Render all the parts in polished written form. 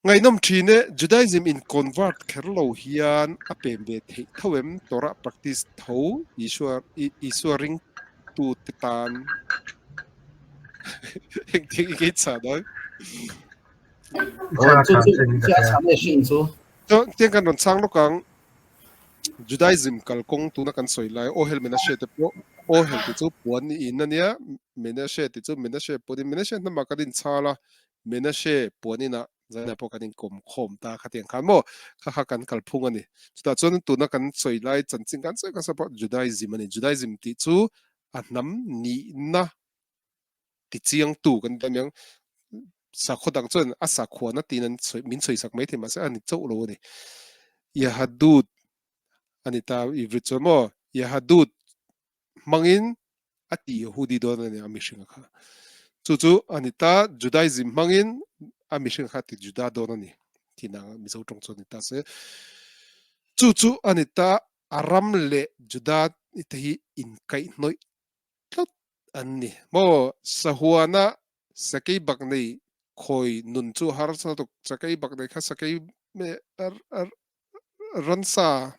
ngay nom thine Judaism in convert kherlo hian a pem ve thei thawem tora practice tho isuaring tu titan heng thing ke cha da Cha tham le shin chu to tiang kan non sang lo kang Judaism kalkong tu na kan soi lai o hel mena she te po o hel ti chu puan ni in ania mena she ti chu mena she po mena she na ma ka din chala mena she puan ina zana po ka din kom khom ta kha tiang khan mo kha kan kal phung ani chuta chon tu na kan soi lai chan ching kan soi ka sa Judaism ani Judaism ti chu a nam ni na ti chiang tu kan ta myang sa khodang chon a sa khona tinan min soi sak mai the ma sa ani chau lo ni Yahadut anita ivrit cho mo Yahadut mangin ati Yahudi don ani amishinga kha chu chu anita Judaism mangin amishinga kha ti Juda don ani tina mizo tong cho ni ta se chu chu anita aram le Juda itahi in kai noi tlot anni mo sahuana sakai baknei khoi nun chu har sa to sakai baknei kha sakai me ransa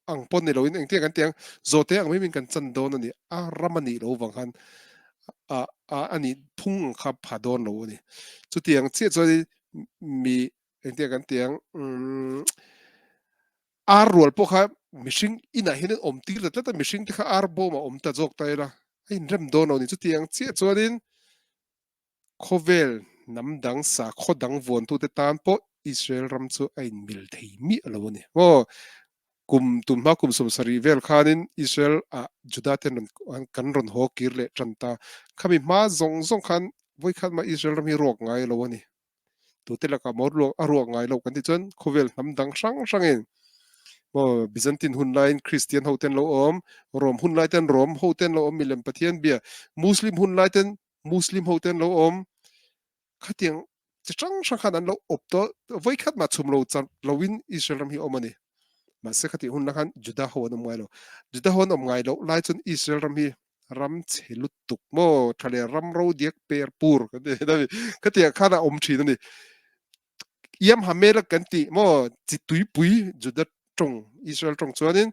ang pon ni loin eng tiang kan tiang zote ang mi min kan chan don ani a ramani lo wang han a ani thung kha phadon lo ni chu tiang che cho mi eng tiang kan tiang ar rol po kha mishing ina hin om tir ta ta mishing ta kha ar bo ma om ta jok ta ila ai rem don ni chu tiang che cho din khovel nam dang sa khodang von tu te tan po Israel ram chu ai mil thei mi alo ni o kum tum ma kum som sari vel khanin Israel a juda ten kan ron ho kirle chanta khami ma zong zong khan voi khan ma Israel ram hi rok ngai lo ni tu te la ka mor lo a rok ngai lo kan ti chon khovel nam dang sang sang en mo Byzantine hun lain Christian hoten lo om rom hun lai ten rom hoten lo om milem pathian bia Muslim hun lai ten Muslim hoten lo om khatiang chang sang khan an lo op to voi khat ma chum lo chan lowin Israel ram hi omani mà sẽ khati hun nakhan juda ho nam ngai lo juda ho nam ngai lo lai chun Israel ram hi ram chelut tuk mo thale ram ro diak per pur ka de da ka te khana om thi ni yam hamela kan ti mo chi tui pui juda trong Israel trong chuanin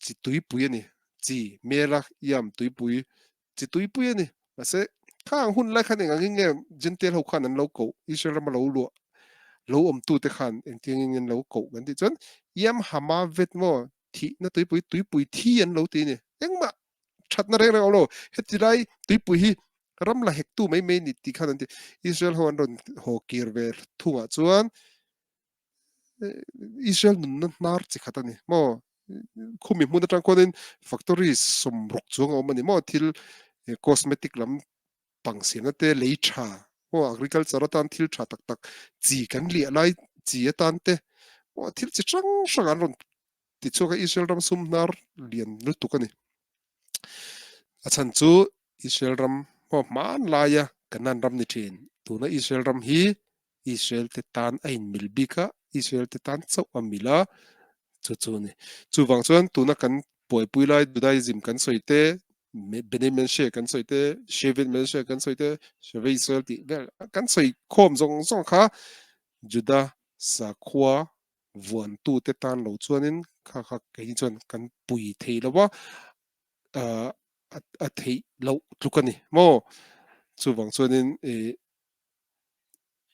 chi tui pui ni chi mela yam tui pui chi tui pui ni mà sẽ khang hun lai khan ngang nge jintel ho khan an lo ko Israel ram lo lu lo om tu te khan eng tiang in lo ko kan ti chon yam hama vet mo thi na tui pui thi an lo ti ni eng ma that na re lo heti lai tui pui hi ram la hek tu mai mai ni ti khan an ti Israel ho an ron ho kir ver thunga chuan Israel nun na nar chi khatani mo khumi mun tang konin factory som rok chuang o mani mo thil cosmetic lam pang siam na te lei tha mo agriculture tan thil tha tak tak chi kan li lai chi tan te mo thil chi chang sang an ron ti chuka Israel ram sum nar lian nu tukani achan chu Israel ram mo man laya kanan ram ni thin tuna Israel ram hi Israel te tan ain milbika Israel te tan chau amila chu chu ni chu wang chuan tuna kan poi pui lai Judaism kan soite Benjamin she kan soite Shevin men she kan soite Shevei Israel ti vel kan soi khom zong zong kha Juda sa khwa vuan tu te tan lo chuanin kha kha ke chuan kan pui thei lo wa a thei lo tukani mo chu wang chuanin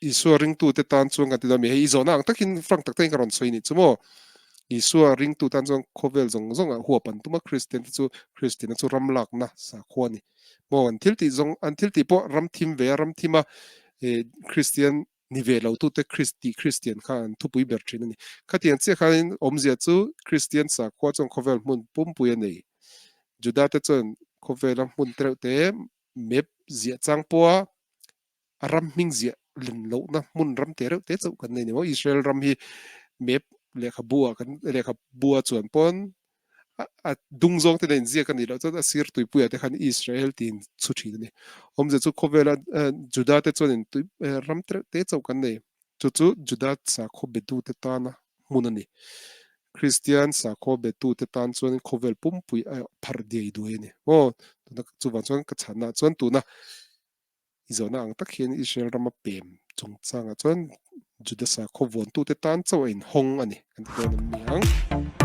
isua ring tu te tan chuang kan ti da mi hei zona ang takin frang tak ten karon soi ni chumo isua ring tu tan chuang khovel zong zong a huwa pan tuma Christian chu Christian chu ram lak na sa khwani mo an thil ti zong an thil ti po ram thim ve ram thima Christian ni ve lo tu te Christian khan thu pui ber thin ni khatian che khan om zia chu Christian sa khwa chong khovel mun pum pui nei juda te chon khovel mun tre te mep zia chang po ram ming zia lin lo na mun ram te chau kan nei ni mo Israel ram hi mep le kha bua chuan pon a dung zong te nen zia kan ni lo cha sir tui pu te khan Israel tin chu thi ni om je chu khovela juda te chon tu ram te chau kan nei chu chu juda sa kho betu te ta na mun ani Christian sa kho betu te tan chuan khovel pum pui phar dei du ni o chu wan chuan ka chana chuan tu na izona ang tak hian Israel rama pem chung changa chuan juda sa kho von tu te tan chaw in hong ani kan to nam ni ang